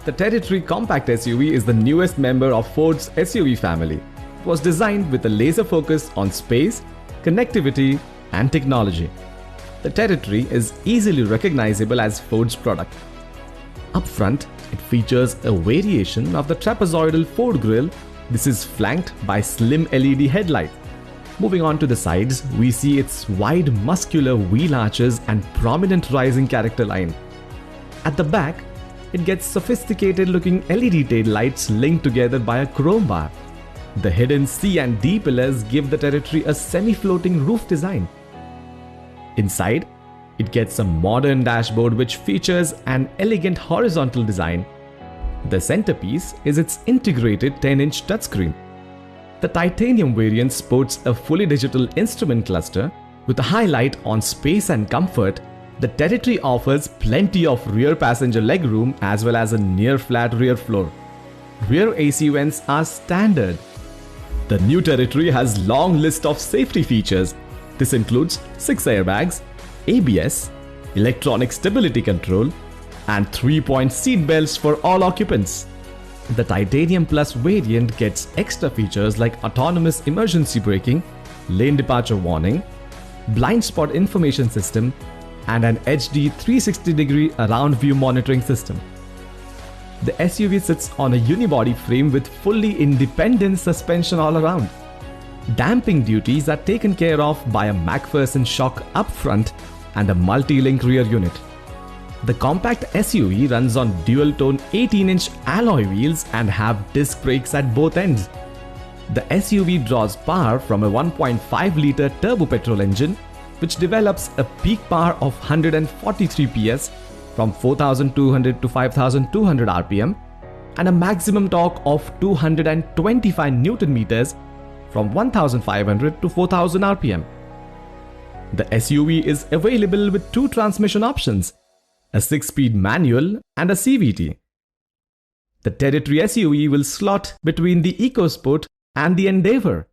The Territory compact SUV is the newest member of Ford's SUV family. It was designed with a laser focus on space, connectivity, and technology. The Territory is easily recognizable as Ford's product. Up front, it features a variation of the trapezoidal Ford grille. This is flanked by slim LED headlights. Moving on to the sides, we see its wide muscular wheel arches and prominent rising character line. At the back, it gets sophisticated looking LED tail lights linked together by a chrome bar. The hidden C and D pillars give the Territory a semi-floating roof design. Inside, it gets a modern dashboard which features an elegant horizontal design. The centerpiece is its integrated 10-inch touchscreen. The titanium variant sports a fully digital instrument cluster. With a highlight on space and comfort, the Territory offers plenty of rear passenger legroom as well as a near-flat rear floor. Rear AC vents are standard. The new Territory has a long list of safety features. This includes 6 airbags, ABS, electronic stability control, and 3-point seat belts for all occupants. The Titanium Plus variant gets extra features like autonomous emergency braking, lane departure warning, blind spot information system, and an HD 360-degree around view monitoring system. The SUV sits on a unibody frame with fully independent suspension all around. Damping duties are taken care of by a MacPherson shock up front and a multi-link rear unit. The compact SUV runs on dual-tone 18-inch alloy wheels and have disc brakes at both ends. The SUV draws power from a 1.5-litre turbo petrol engine, which develops a peak power of 143 PS from 4,200 to 5,200 RPM and a maximum torque of 225 Nm from 1,500 to 4,000 RPM. The SUV is available with 2 transmission options, a 6-speed manual and a CVT. The Territory SUV will slot between the EcoSport and the Endeavour.